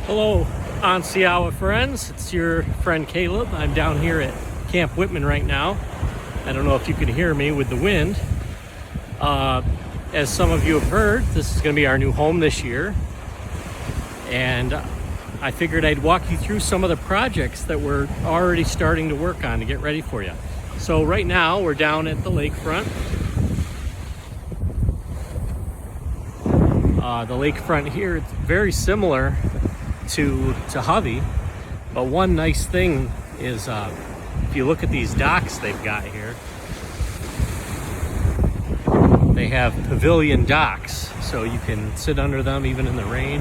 Hello, Onsiawa friends. It's your friend Caleb. I'm down here at Camp Whitman right now. I don't know if you can hear me with the wind. As some of you have heard, this is going to be our new home this year. And I figured I'd walk you through some of the projects that we're already starting to work on to get ready for you. So right now we're down at the lakefront. The lakefront here, it's very similar to Hovey, but one nice thing is if you look at these docks they've got here, they have pavilion docks, so you can sit under them even in the rain.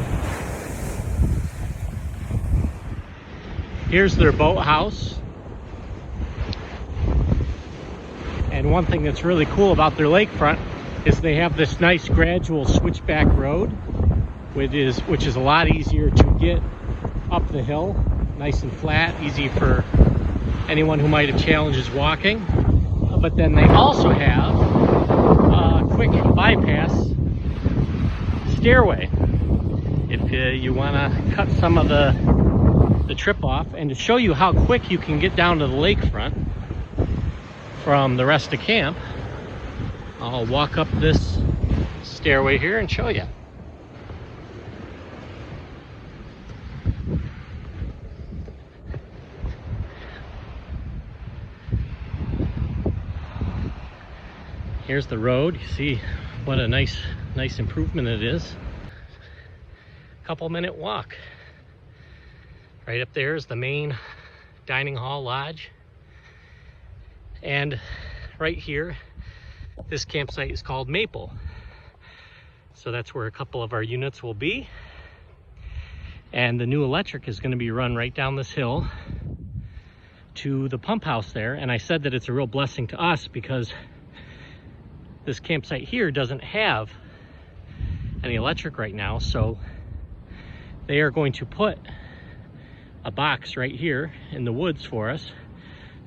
Here's their boathouse. And one thing that's really cool about their lakefront is they have this nice gradual switchback road, which is a lot easier to get up the hill, nice and flat, easy for anyone who might have challenges walking. But then they also have a quick bypass stairway if you want to cut some of the trip off. And to show you how quick you can get down to the lakefront from the rest of camp, I'll walk up this stairway here and show you. Here's the road. You see what a nice improvement it is. Couple-minute walk. Right up there is the main dining hall lodge. And right here, this campsite is called Maple. So that's where a couple of our units will be. And the new electric is going to be run right down this hill to the pump house there. And I said that it's a real blessing to us because this campsite here doesn't have any electric right now. So they are going to put a box right here in the woods for us.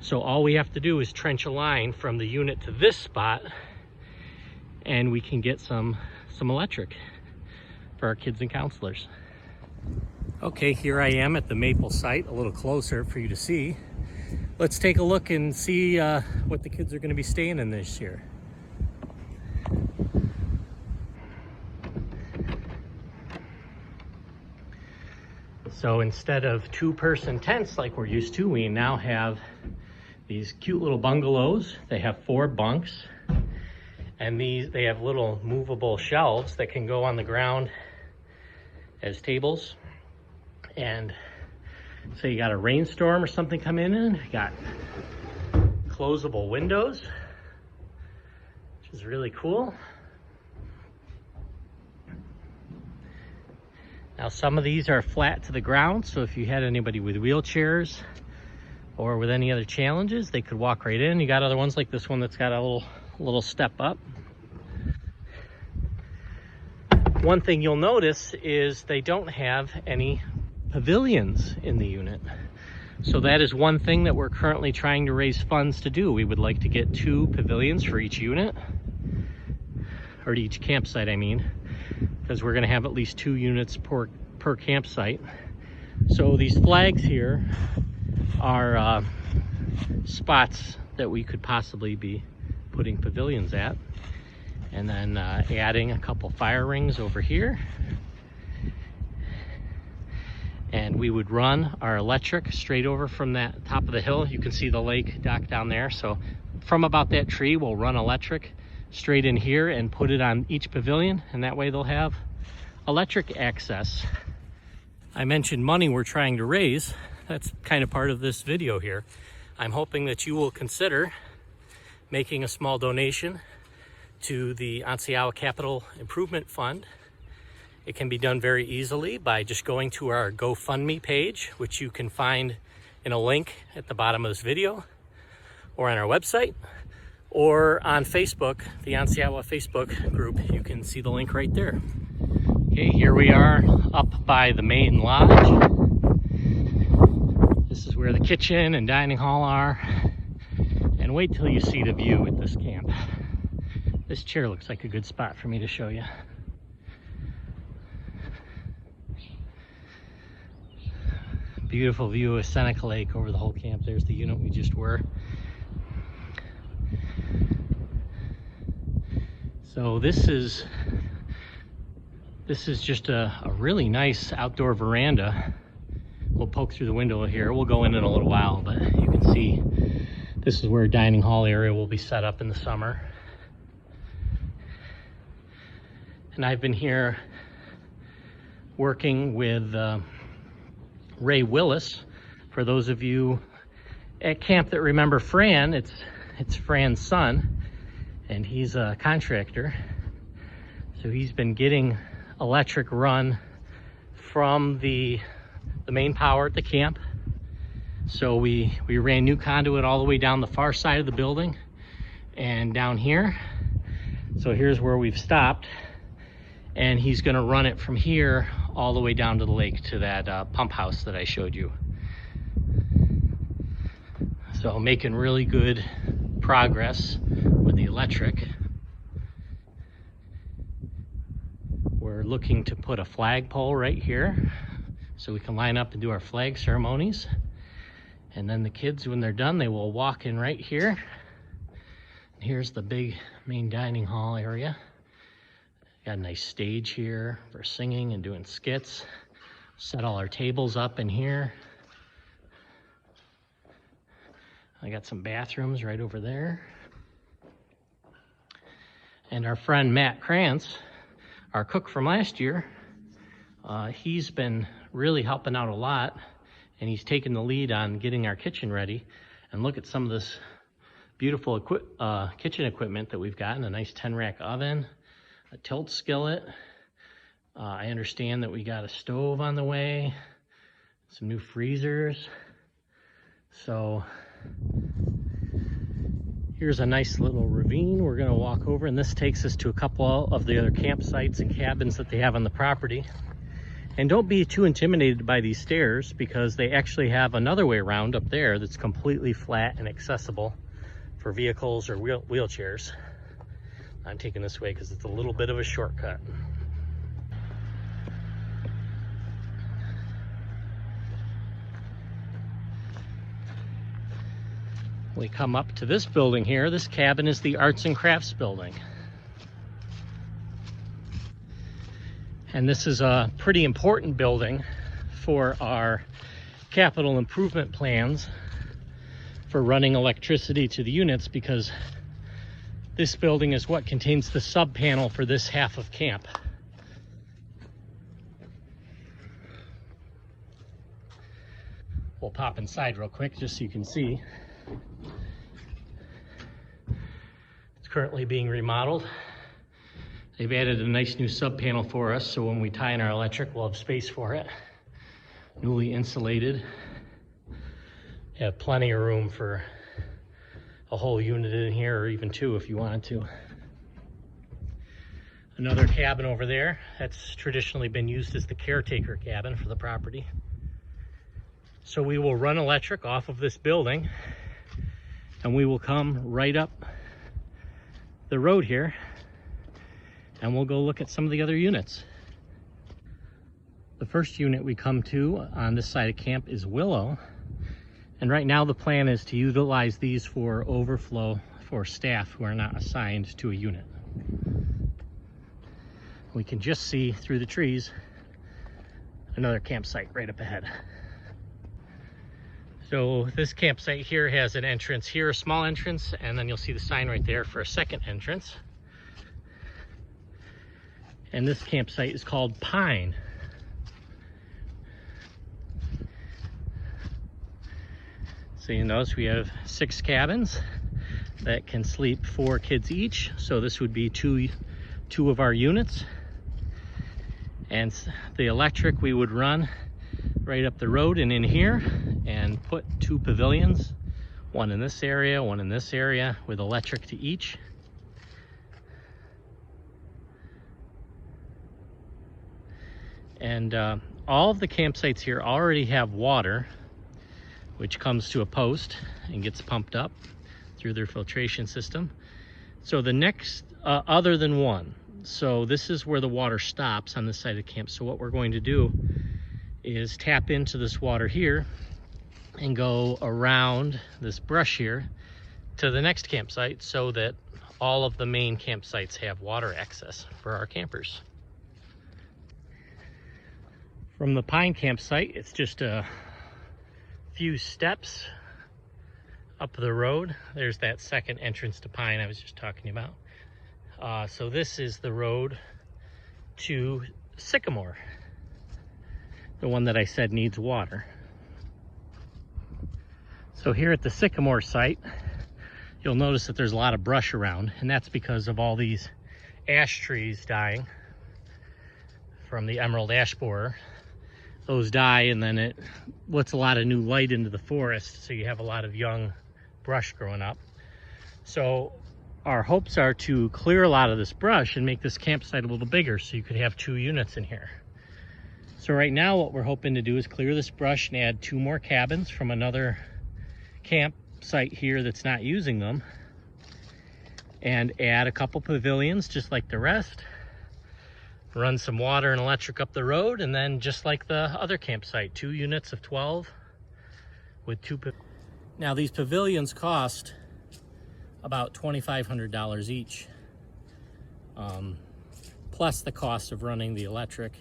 So all we have to do is trench a line from the unit to this spot and we can get some electric for our kids and counselors. Okay, here I am at the Maple site, a little closer for you to see. Let's take a look and see what the kids are going to be staying in this year. So instead of two-person tents like we're used to, we now have these cute little bungalows. They have 4 bunks, and they have little movable shelves that can go on the ground as tables. And so you got a rainstorm or something come in, and you got closable windows, which is really cool. Now some of these are flat to the ground, so if you had anybody with wheelchairs or with any other challenges, they could walk right in. You got other ones like this one that's got a little step up. One thing you'll notice is they don't have any pavilions in the unit. So that is one thing that we're currently trying to raise funds to do. We would like to get 2 pavilions for each unit, or each campsite, I mean, because we're gonna have at least 2 units per campsite. So these flags here are spots that we could possibly be putting pavilions at, and then adding a couple fire rings over here. And we would run our electric straight over from that top of the hill. You can see the lake dock down there. So from about that tree, we'll run electric straight in here and put it on each pavilion, and that way they'll have electric access. I mentioned money we're trying to raise. That's kind of part of this video here. I'm hoping that you will consider making a small donation to the Onsiawa Capital Improvement Fund. It can be done very easily by just going to our GoFundMe page, which you can find in a link at the bottom of this video, or on our website, or on Facebook, the Onsiawa Facebook group. You can see the link right there. Okay, here we are up by the main lodge. This is where the kitchen and dining hall are. And wait till you see the view at this camp. This chair looks like a good spot for me to show you. Beautiful view of Seneca Lake over the whole camp. There's the unit we just were. So this is just a really nice outdoor veranda. We'll poke through the window here. We'll go in a little while, but you can see this is where a dining hall area will be set up in the summer. And I've been here working with Ray Willis. For those of you at camp that remember Fran, it's Fran's son, and he's a contractor. So he's been getting electric run from the main power at the camp. So we ran new conduit all the way down the far side of the building and down here. So here's where we've stopped, and he's gonna run it from here all the way down to the lake to that pump house that I showed you. So making really good progress with the electric. We're looking to put a flagpole right here so we can line up and do our flag ceremonies. And then the kids, when they're done, they will walk in right here. And here's the big main dining hall area. Got a nice stage here for singing and doing skits. Set all our tables up in here. I got some bathrooms right over there. And our friend Matt Krantz, our cook from last year, he's been really helping out a lot, and he's taken the lead on getting our kitchen ready. And look at some of this beautiful kitchen equipment that we've got. A nice 10-rack oven, a tilt skillet. I understand that we got a stove on the way, some new freezers. So here's a nice little ravine we're gonna walk over, and this takes us to a couple of the other campsites and cabins that they have on the property. And don't be too intimidated by these stairs, because they actually have another way around up there that's completely flat and accessible for vehicles or wheelchairs. I'm taking this way because it's a little bit of a shortcut. We come up to this building here. This cabin is the Arts and Crafts building. And this is a pretty important building for our capital improvement plans for running electricity to the units, because this building is what contains the sub panel for this half of camp. We'll pop inside real quick just so you can see. It's currently being remodeled. They've added a nice new sub panel for us, so when we tie in our electric, we'll have space for it. Newly insulated. You have plenty of room for a whole unit in here, or even two if you wanted to. Another cabin over there that's traditionally been used as the caretaker cabin for the property. So we will run electric off of this building, and we will come right up the road here, and we'll go look at some of the other units. The first unit we come to on this side of camp is Willow. And right now the plan is to utilize these for overflow for staff who are not assigned to a unit. We can just see through the trees another campsite right up ahead. So this campsite here has an entrance here, a small entrance, and then you'll see the sign right there for a second entrance. And this campsite is called Pine. So you notice we have 6 cabins that can sleep 4 kids each. So this would be two of our units. And the electric we would run right up the road and in here, and put 2 pavilions, one in this area, one in this area, with electric to each. And all of the campsites here already have water, which comes to a post and gets pumped up through their filtration system. So the next, other than one, so this is where the water stops on this side of camp. So what we're going to do is tap into this water here and go around this brush here to the next campsite so that all of the main campsites have water access for our campers. From the Pine campsite, it's just a few steps up the road. There's that second entrance to Pine I was just talking about. So this is the road to Sycamore, the one that I said needs water. So here at the Sycamore site, you'll notice that there's a lot of brush around, and that's because of all these ash trees dying from the emerald ash borer. Those die, and then it lets a lot of new light into the forest, so you have a lot of young brush growing up. So our hopes are to clear a lot of this brush and make this campsite a little bigger so you could have 2 units in here. So right now what we're hoping to do is clear this brush and add 2 more cabins from another campsite here that's not using them, and add a couple pavilions just like the rest, run some water and electric up the road, and then just like the other campsite, 2 units of 12 with 2 pavilions. Now these pavilions cost about $2,500 each, plus the cost of running the electric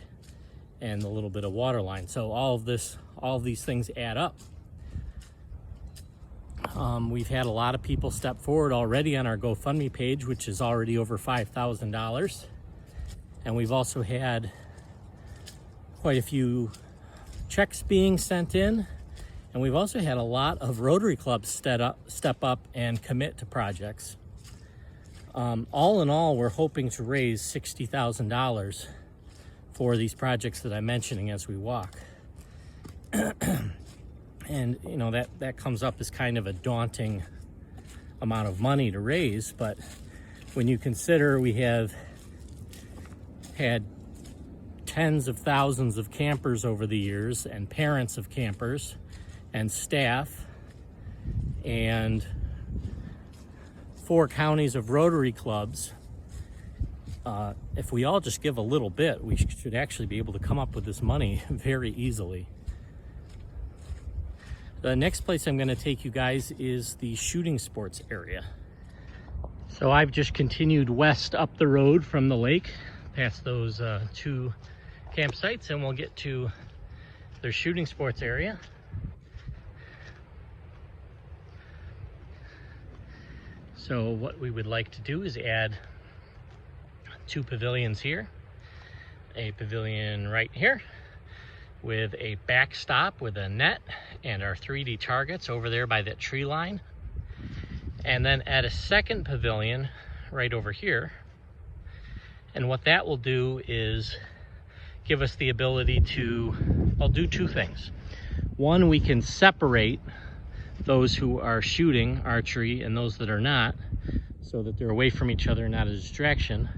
and the little bit of water line. So all of these things add up. We've had a lot of people step forward already on our GoFundMe page, which is already over $5,000. And we've also had quite a few checks being sent in. And we've also had a lot of Rotary clubs step up and commit to projects. All in all, we're hoping to raise $60,000 for these projects that I'm mentioning as we walk. And you know, that comes up as kind of a daunting amount of money to raise, but when you consider we have had tens of thousands of campers over the years, and parents of campers, and staff, and 4 counties of Rotary clubs, if we all just give a little bit, we should actually be able to come up with this money very easily. The next place I'm going to take you guys is the shooting sports area. So I've just continued west up the road from the lake, past those 2 campsites, and we'll get to their shooting sports area. So what we would like to do is add 2 pavilions here, a pavilion right here with a backstop with a net and our 3D targets over there by that tree line, and then add a second pavilion right over here. And what that will do is give us the ability to, I'll do 2 things. One, we can separate those who are shooting archery and those that are not, so that they're away from each other, not a distraction.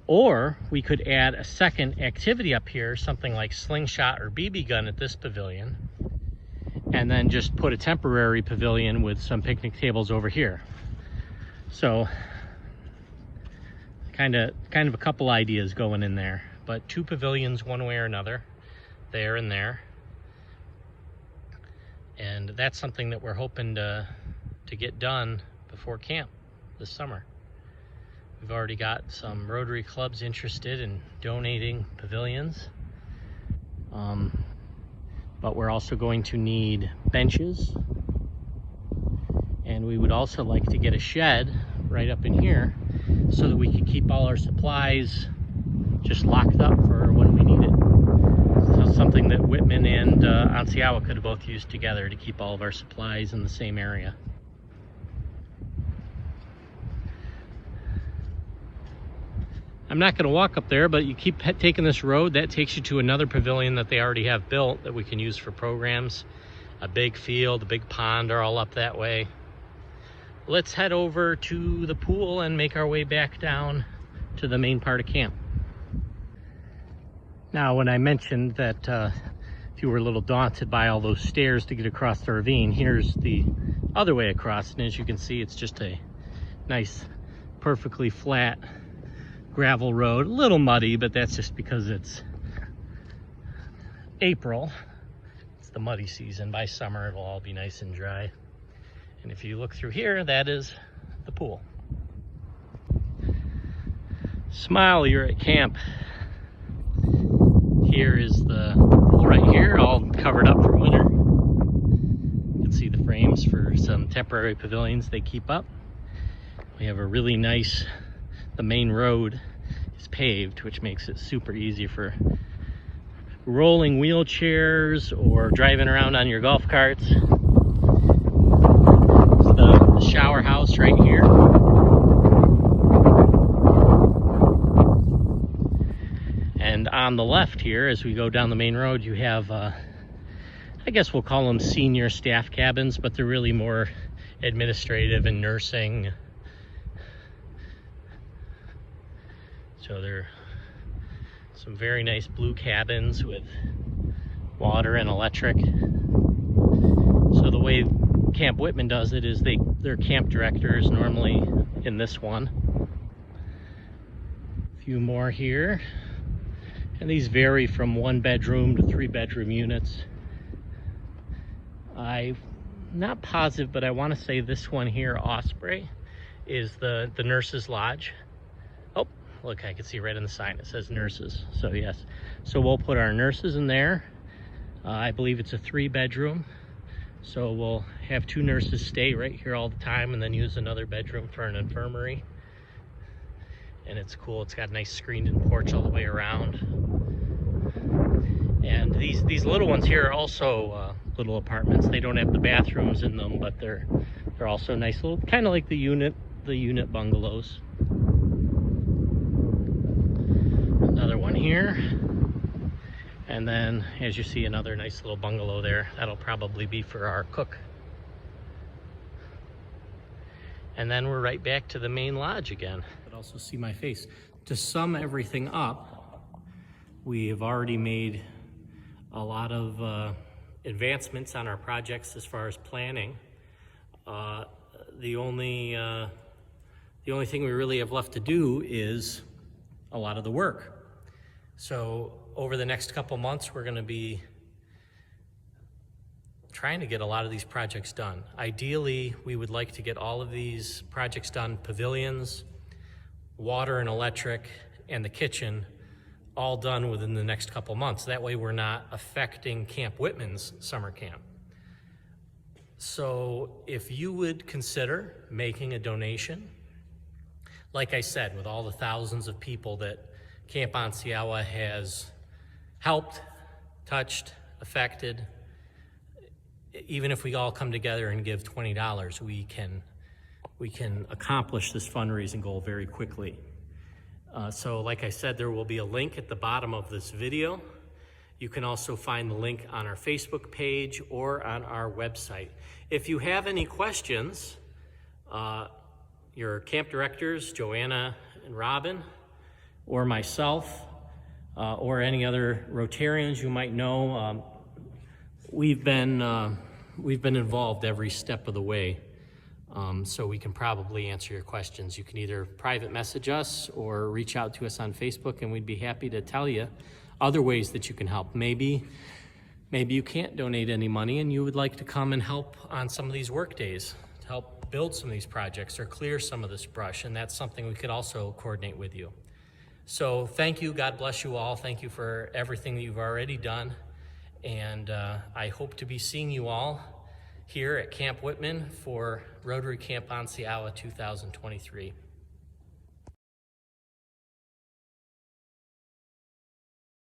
Or we could add a second activity up here, something like slingshot or BB gun at this pavilion, and then just put a temporary pavilion with some picnic tables over here. So kind of a couple ideas going in there, but 2 pavilions one way or another, there and there. And that's something that we're hoping to get done before camp this summer. We've already got some Rotary clubs interested in donating pavilions, but we're also going to need benches, and we would also like to get a shed right up in here so that we can keep all our supplies just locked up for when we need it. So something that Whitman and Onsiawa could have both used together to keep all of our supplies in the same area. I'm not going to walk up there, but you keep taking this road, that takes you to another pavilion that they already have built that we can use for programs. A big field, a big pond are all up that way. Let's head over to the pool and make our way back down to the main part of camp. Now, when I mentioned that if you were a little daunted by all those stairs to get across the ravine, here's the other way across, and as you can see, it's just a nice, perfectly flat gravel road. A little muddy, but that's just because it's April. It's the muddy season. By summer, it'll all be nice and dry. And if you look through here, that is the pool. Smile, you're at camp. Here is the pool right here, all covered up for winter. You can see the frames for some temporary pavilions they keep up. We have a really nice, the main road is paved, which makes it super easy for rolling wheelchairs or driving around on your golf carts. It's the shower house right here. And on the left here, as we go down the main road, you have, I guess we'll call them senior staff cabins, but they're really more administrative and nursing. So they're some very nice blue cabins with water and electric. So the way Camp Whitman does it is they're camp directors normally in this one. A few more here. And these vary from 1-bedroom to 3-bedroom units. I'm not positive, but I want to say this one here, Osprey, is the nurses' lodge. Oh, look, I can see right on the sign it says nurses. So yes, so we'll put our nurses in there. I believe it's a 3-bedroom. So we'll have 2 nurses stay right here all the time and then use another bedroom for an infirmary. And it's cool, it's got a nice screened-in porch all the way around. And these little ones here are also little apartments. They don't have the bathrooms in them, but they're also nice little, kind of like the unit bungalows. Another one here. And then, as you see, another nice little bungalow there. That'll probably be for our cook. And then we're right back to the main lodge again. But also see my face. To sum everything up, we have already made a lot of advancements on our projects as far as planning. The only thing we really have left to do is a lot of the work. So over the next couple months, we're going to be trying to get a lot of these projects done. Ideally, we would like to get all of these projects done, pavilions, water and electric, and the kitchen, all done within the next couple months. That way we're not affecting Camp Whitman's summer camp. So if you would consider making a donation, like I said, with all the thousands of people that Camp Onsiawa has helped, touched, affected, even if we all come together and give $20, we can accomplish this fundraising goal very quickly. So like I said, there will be a link at the bottom of this video. You can also find the link on our Facebook page or on our website. If you have any questions, your camp directors, Joanna and Robin, or myself, or any other Rotarians you might know, we've been involved every step of the way. So we can probably answer your questions. You can either private message us or reach out to us on Facebook, and we'd be happy to tell you other ways that you can help. Maybe you can't donate any money and you would like to come and help on some of these work days to help build some of these projects or clear some of this brush, and that's something we could also coordinate with you. So thank you, God bless you all. Thank you for everything that you've already done, and I hope to be seeing you all here at Camp Whitman for Rotary Camp Onsiawa 2023.